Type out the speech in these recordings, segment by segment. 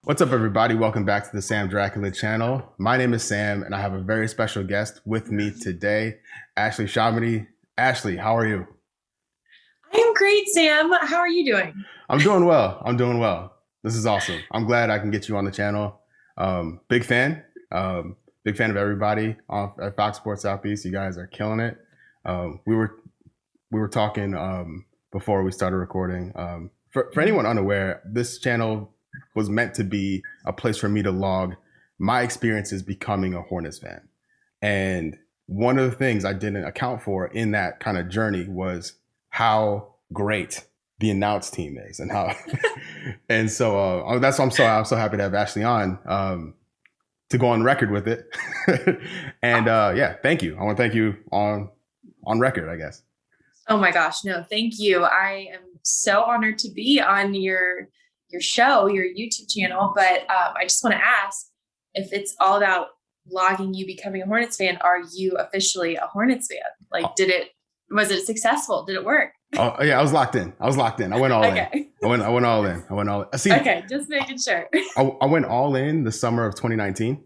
What's up, everybody? Welcome back to the Sam Dracula channel. My name is Sam, and I have a very special guest with me today, ShahAhmadi. Ashley, how are you? I am great, Sam. How are you doing? I'm doing well. I'm doing well. This is awesome. I'm glad I can get you on the channel. Big fan. Big fan of everybody at Fox Sports Southeast. You guys are killing it. We were talking before we started recording. For anyone unaware, this channel was meant to be a place for me to log my experiences becoming a Hornets fan. And one of the things I didn't account for in that kind of journey was how great the announced team is and how and so that's why I'm so happy to have Ashley on to go on record with it. And yeah, thank you. I want to thank you on record, I guess. Oh my gosh, no, thank you. I am so honored to be on your show, your YouTube channel. But I just want to ask if it's all about logging you becoming a Hornets fan. Are you officially a Hornets fan? Like, was it successful? Did it work? Oh yeah, I was locked in. I went all Okay. in. I went all in. I went all in. See, Okay, just making sure. I went all in the summer of 2019.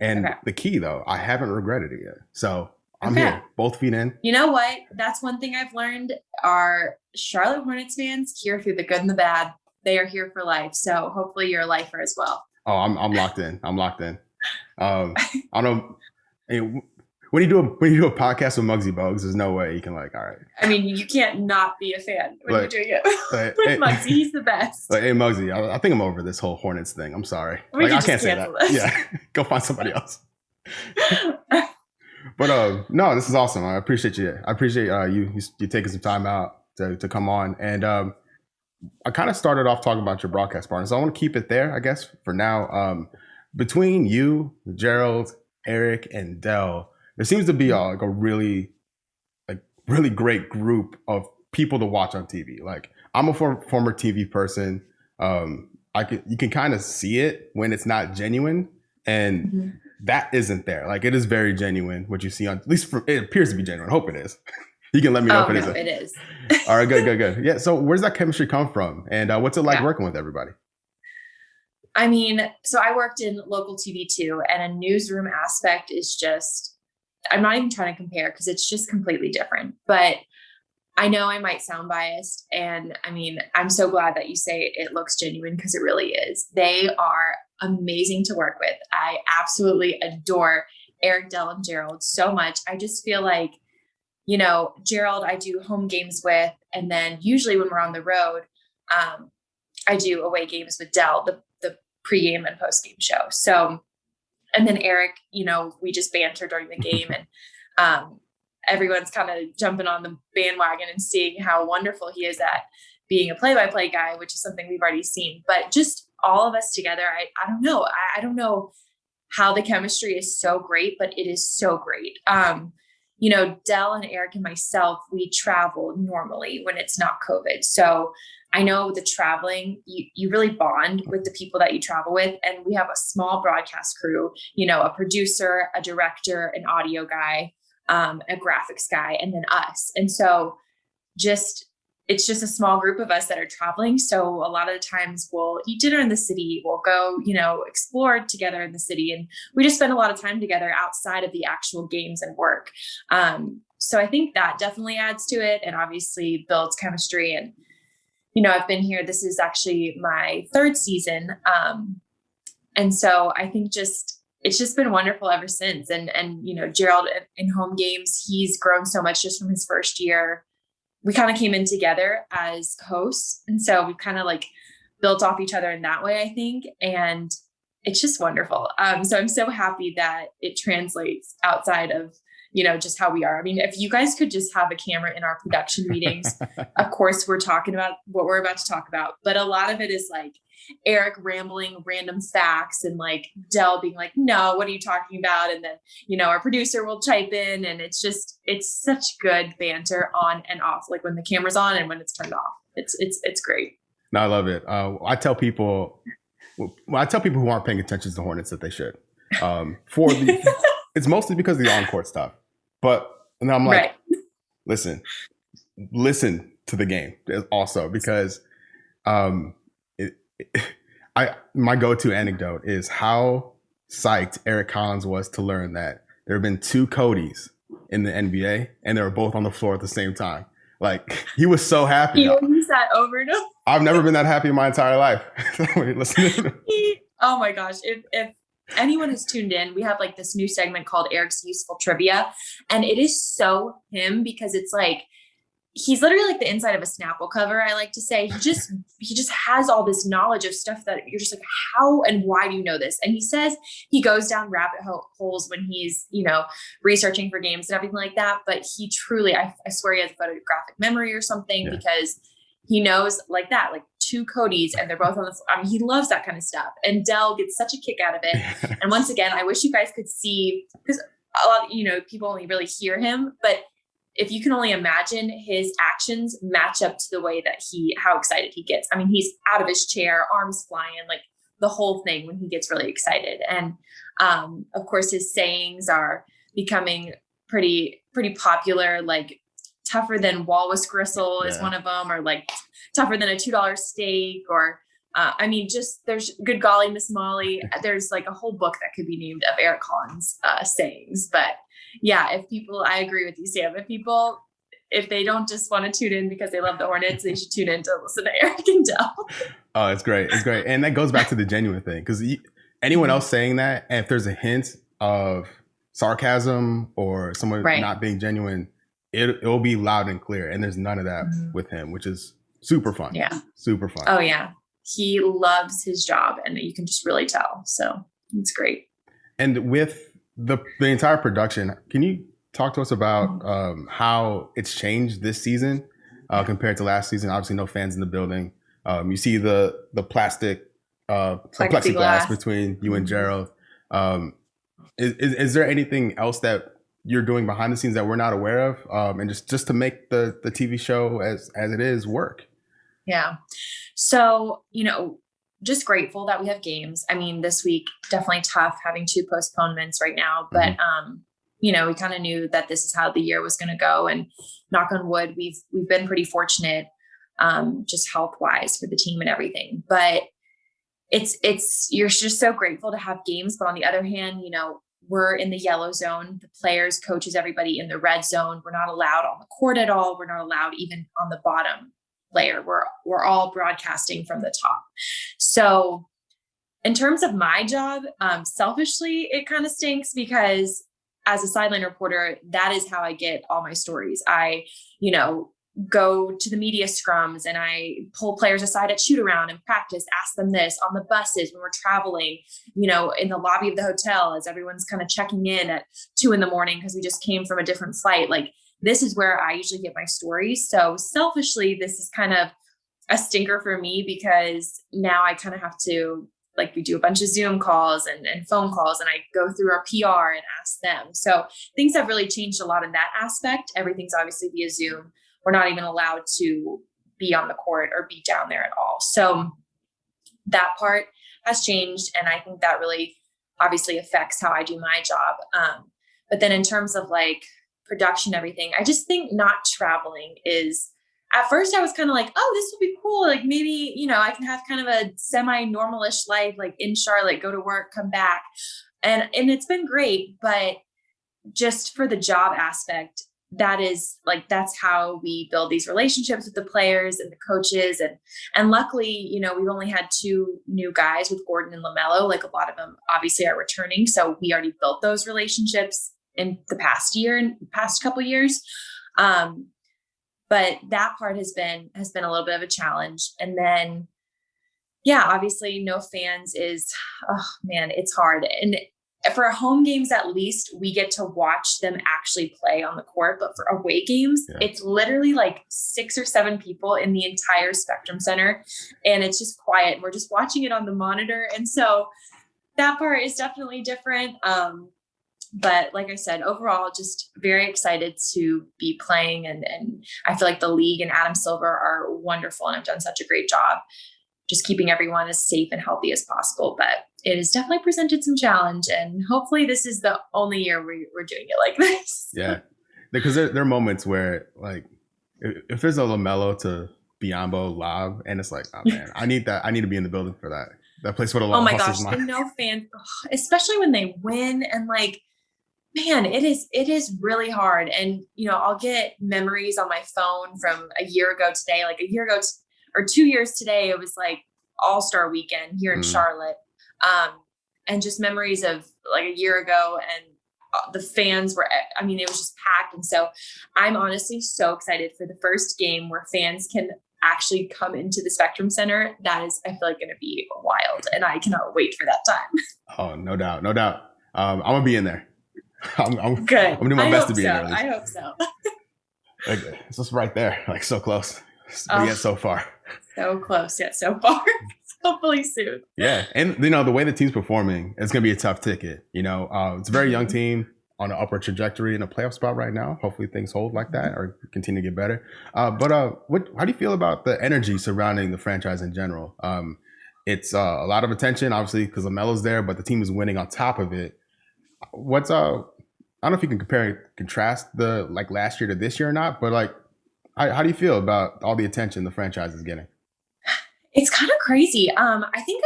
And Okay. the key though, I haven't regretted it yet. So I'm Okay. here, both feet in. You know what? That's one thing I've learned. Are Charlotte Hornets fans here through the good and the bad. They are here for life. So hopefully you're a lifer as well. Oh, I'm locked in. I'm locked in. I don't know. When you do a podcast with Muggsy Bogues, there's no way you can all right. I mean, you can't not be a fan when you're doing it with Muggsy. He's the best. Hey Muggsy, I think I'm over this whole Hornets thing. I'm sorry. I can't say that. This. Yeah, go find somebody else. But no, this is awesome. I appreciate you. I appreciate you taking some time out to come on. And I kind of started off talking about your broadcast partner, so I want to keep it there, I guess, for now. Between you, Gerald, Eric, and Dell, there seems to be a really great group of people to watch on TV. Like, I'm a former TV person. You can kind of see it when it's not genuine, and that isn't there. Like, it is very genuine what you see on, at least it appears to be genuine. I hope it is. You can let me know if it isn't. It is. All right, good. Yeah. So where's that chemistry come from, and what's it like working with everybody? I mean, so I worked in local TV too, and a newsroom aspect is just, I'm not even trying to compare because it's just completely different. But I know I might sound biased. And I mean, I'm so glad that you say it looks genuine because it really is. They are amazing to work with. I absolutely adore Eric, Dell, and Gerald so much. I just feel like, Gerald, I do home games with, and then usually when we're on the road, I do away games with Dell, the pregame and postgame show. So, and then Eric, we just banter during the game, and everyone's kind of jumping on the bandwagon and seeing how wonderful he is at being a play-by-play guy, which is something we've already seen. But just all of us together, I don't know. I don't know how the chemistry is so great, but it is so great. Dell and Eric and myself, we travel normally when it's not COVID. So I know the traveling, you really bond with the people that you travel with. And we have a small broadcast crew, a producer, a director, an audio guy, a graphics guy, and then us. And so it's just a small group of us that are traveling. So a lot of the times we'll eat dinner in the city, we'll go, explore together in the city. And we just spend a lot of time together outside of the actual games and work. So I think that definitely adds to it and obviously builds chemistry. And, I've been here, this is actually my third season. And so I think it's just been wonderful ever since. And Gerald in home games, he's grown so much just from his first year. We kind of came in together as hosts. And so we've kind of built off each other in that way, I think. And it's just wonderful. So I'm so happy that it translates outside of, just how we are. I mean, if you guys could just have a camera in our production meetings, of course, we're talking about what we're about to talk about. But a lot of it is Eric rambling random facts and Dell being no, what are you talking about? And then, our producer will chime in, and it's such good banter on and off, when the camera's on and when it's turned off. It's great. No, I love it. I tell people who aren't paying attention to the Hornets that they should. It's mostly because of the on-court stuff. But and I'm listen to the game also, because My go-to anecdote is how psyched Eric Collins was to learn that there have been two Codys in the NBA and they were both on the floor at the same time. Like, he was so happy. He will use that over and over. I've never been that happy in my entire life. Oh my gosh. If anyone has tuned in, we have like this new segment called Eric's Useful Trivia. And it is so him because it's like, he's literally like the inside of a Snapple cover. I like to say he just has all this knowledge of stuff that you're just like, how and why do you know this? And he says he goes down rabbit holes when he's, researching for games and everything like that. But he truly, I swear he has a photographic memory or something because he knows like that, like two Codys and they're both on the floor. I mean, he loves that kind of stuff. And Dell gets such a kick out of it. And once again, I wish you guys could see, because a lot of, people only really hear him, but if you can only imagine his actions match up to the way that how excited he gets. I mean, he's out of his chair, arms flying, like the whole thing when he gets really excited. And of course, his sayings are becoming pretty popular, like tougher than walrus gristle is one of them, or like tougher than a $2 steak, or there's good golly, Miss Molly. There's like a whole book that could be named of Eric Collins' sayings. But yeah, I agree with you, Sam. If they don't just want to tune in because they love the Hornets, they should tune in to listen to Eric and Dell. Oh, it's great. It's great. And that goes back to the genuine thing, because anyone else saying that, and if there's a hint of sarcasm or someone not being genuine, it'll be loud and clear. And there's none of that with him, which is super fun. Yeah. Super fun. Oh, yeah. He loves his job and you can just really tell. So it's great. And with the entire production, can you talk to us about how it's changed this season compared to last season? Obviously, no fans in the building. You see the plastic plexiglass between you and Gerald. Is there anything else that you're doing behind the scenes that we're not aware of, and just to make the TV show as it is work? Yeah. So, just grateful that we have games. I mean, this week, definitely tough having 2 postponements right now, but, we kind of knew that this is how the year was going to go, and knock on wood, we've been pretty fortunate, just health wise for the team and everything, but you're just so grateful to have games. But on the other hand, we're in the yellow zone, the players, coaches, everybody in the red zone. We're not allowed on the court at all. We're not allowed even on the bottom layer. We're all broadcasting from the top. So in terms of my job, selfishly, it kind of stinks because as a sideline reporter, that is how I get all my stories. I, go to the media scrums and I pull players aside at shoot around and practice, ask them this on the buses when we're traveling, in the lobby of the hotel as everyone's kind of checking in at 2 a.m. because we just came from a different flight. Like, this is where I usually get my stories. So selfishly, this is kind of a stinker for me because now I kind of have to, like, we do a bunch of Zoom calls and phone calls, and I go through our PR and ask them. So things have really changed a lot in that aspect. Everything's obviously via Zoom. We're not even allowed to be on the court or be down there at all. So that part has changed. And I think that really obviously affects how I do my job. But then in terms of like production, everything, I just think not traveling is, at first I was kind of like, oh, this would be cool. Like maybe, I can have kind of a semi-normalish life, like in Charlotte, go to work, come back. And it's been great, but just for the job aspect, that's how we build these relationships with the players and the coaches. And luckily, we've only had 2 new guys with Gordon and LaMelo. Like, a lot of them obviously are returning. So we already built those relationships in the past couple years. But that part has been a little bit of a challenge. And then, obviously no fans is, oh man, it's hard. And for home games, at least we get to watch them actually play on the court. But for away games, it's literally like 6 or 7 people in the entire Spectrum Center. And it's just quiet. We're just watching it on the monitor. And so that part is definitely different. But like I said, overall, just very excited to be playing. And I feel like the league and Adam Silver are wonderful and have done such a great job just keeping everyone as safe and healthy as possible. But it has definitely presented some challenge. And hopefully this is the only year we're doing it like this. Yeah. Because there are moments where, like, if there's a LaMelo to Biyombo lob, and it's like, oh man, I need that. I need to be in the building for that. That place would have Oh my lost gosh, his the mind. no fans, especially when they win, and like, man, it is really hard. And I'll get memories on my phone from a year ago today, like a year ago or 2 years today. It was like All-Star weekend here in Mm. Charlotte. And just memories of like a year ago, and the fans were, I mean, it was just packed. And so I'm honestly so excited for the first game where fans can actually come into the Spectrum Center. That is, I feel like, going to be wild, and I cannot wait for that time. Oh, no doubt, no doubt. I'm gonna be in there. I'm Good. gonna do my I best hope to be so. in there. At least. I hope so. Like, it's just right there, like so close, but Oh. yet so far. So close yet so far. Hopefully soon. Yeah, and the way the team's performing, it's gonna be a tough ticket. It's a very young team on an upward trajectory in a playoff spot right now. Hopefully things hold like that or continue to get better. But how do you feel about the energy surrounding the franchise in general? It's a lot of attention, obviously, because LaMelo's there, but the team is winning on top of it. What's I don't know if you can compare and contrast the like last year to this year or not, but like, how do you feel about all the attention the franchise is getting? It's kind of crazy. I think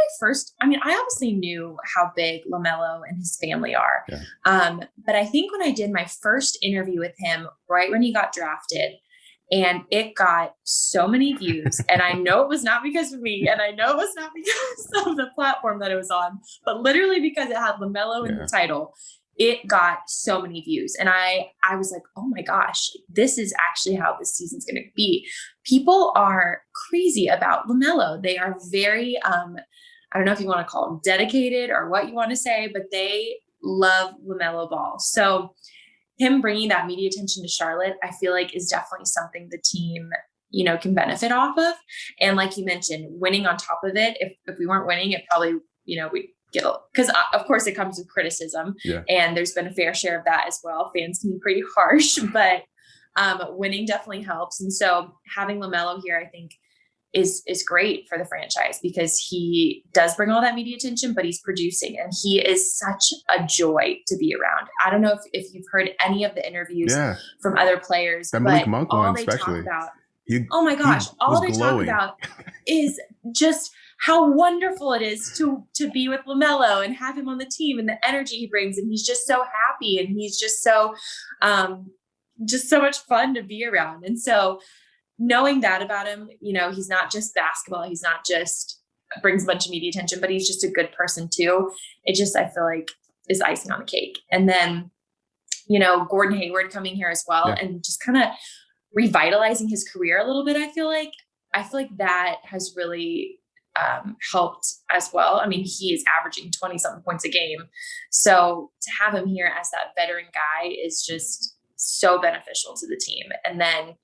I obviously knew how big LaMelo and his family are. Yeah. But I think when I did my first interview with him, right when he got drafted, and it got so many views, and I know it was not because of me, and I know it was not because of the platform that it was on, but literally because it had LaMelo in the title, it got so many views. And I was like, oh my gosh, this is actually how this season's going to be. People are crazy about LaMelo. They are very, I don't know if you want to call them dedicated or what you want to say, but they love LaMelo Ball. So him bringing that media attention to Charlotte, I feel like is definitely something the team, can benefit off of. And like you mentioned, winning on top of it, if we weren't winning, it probably, we'd get because of course it comes with criticism, and there's been a fair share of that as well. Fans can be pretty harsh, but winning definitely helps. And so having LaMelo here, I think, is great for the franchise because he does bring all that media attention, but he's producing, and he is such a joy to be around. I don't know if you've heard any of the interviews from other players, that but Malik Monk all one they especially. talk about, Oh my gosh, all they talk about is just how wonderful it is to be with LaMelo and have him on the team and the energy he brings. And he's just so happy, and he's just so much fun to be around. And so knowing that about him, he's not just basketball. He's not just brings a bunch of media attention, but he's just a good person too. It just, I feel like, is icing on the cake. And then, Gordon Hayward coming here as well, and just kind of revitalizing his career a little bit. I feel like that has really helped as well. I mean, he is averaging 20 something points a game. So to have him here as that veteran guy is just so beneficial to the team. And then,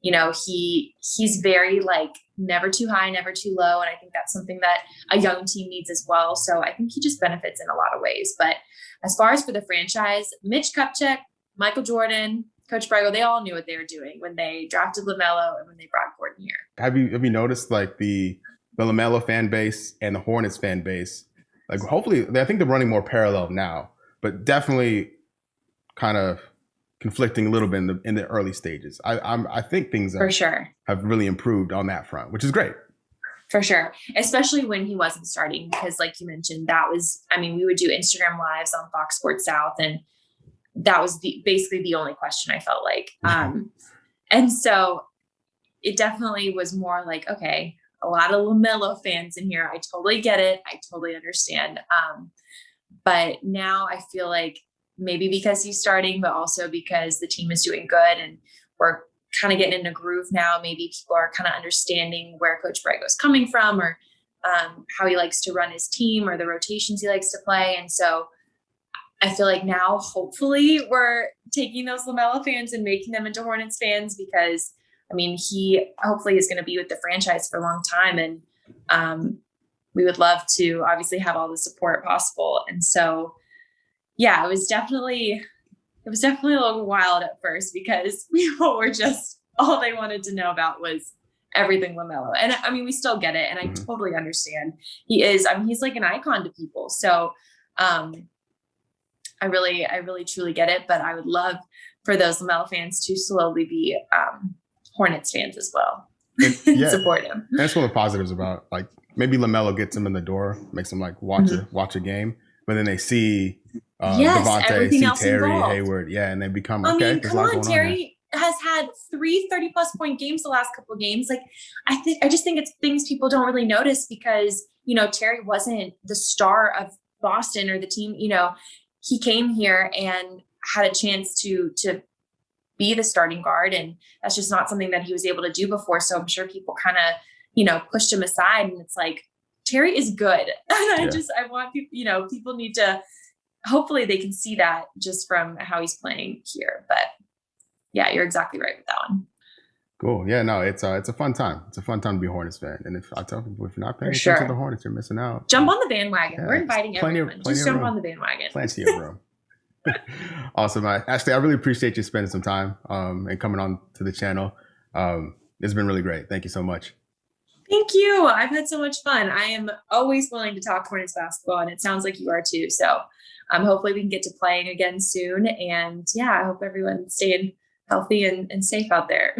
he's very like never too high, never too low. And I think that's something that a young team needs as well. So I think he just benefits in a lot of ways. But as far as for the franchise, Mitch Kupchak, Michael Jordan, Coach Brego, they all knew what they were doing when they drafted LaMelo and when they brought Gordon here. Have you noticed like the LaMelo fan base and the Hornets fan base? Like, hopefully, I think they're running more parallel now, but definitely kind of conflicting a little bit in the early stages. I think things for sure have really improved on that front, which is great. For sure. Especially when he wasn't starting, because like you mentioned, we would do Instagram lives on Fox Sports South, and that was basically the only question I felt like. And so it definitely was more like, okay, a lot of LaMelo fans in here. I totally get it. I totally understand. But now I feel like maybe because he's starting, but also because the team is doing good and we're kind of getting in a groove now, maybe people are kind of understanding where Coach Brego is coming from, or how he likes to run his team, or the rotations he likes to play. And so I feel like now, hopefully, we're taking those LaMelo fans and making them into Hornets fans, because he hopefully is going to be with the franchise for a long time. And we would love to obviously have all the support possible. And so, yeah, it was definitely a little wild at first, because people were just, all they wanted to know about was everything LaMelo. And we still get it. And I totally understand. He's like an icon to people. So I really truly get it. But I would love for those LaMelo fans to slowly be Hornets fans as well. And, support him. That's one of the positives about like maybe LaMelo gets them in the door, makes them like watch a game, but then they see Yes, Devontae, everything see else Terry, involved. Hayward, yeah, and they become I okay. mean, There's a come lot on, going on here. Terry has had 3 30+ point games the last couple of games. Like, I just think it's things people don't really notice because, you know, Terry wasn't the star of Boston or the team. You know, he came here and had a chance to be the starting guard, and that's just not something that he was able to do before. So I'm sure people kind of, you know, pushed him aside, and it's like, Terry is good. And Yeah. I want people, you know, people need to, hopefully they can see that just from how he's playing here. But yeah, you're exactly right with that one. Cool. Yeah, no, it's a fun time. It's a fun time to be a Hornets fan. And if I tell people if you're not For paying attention to the sure. Hornets, you're missing out. Jump on the bandwagon. Yeah, We're inviting everyone. plenty Just of jump room. on the bandwagon. Plenty of room. Awesome. Ashley, I really appreciate you spending some time and coming on to the channel. It's been really great. Thank you so much. Thank you. I've had so much fun. I am always willing to talk Hornets basketball, and it sounds like you are too. So hopefully we can get to playing again soon. And yeah, I hope everyone's staying healthy and safe out there.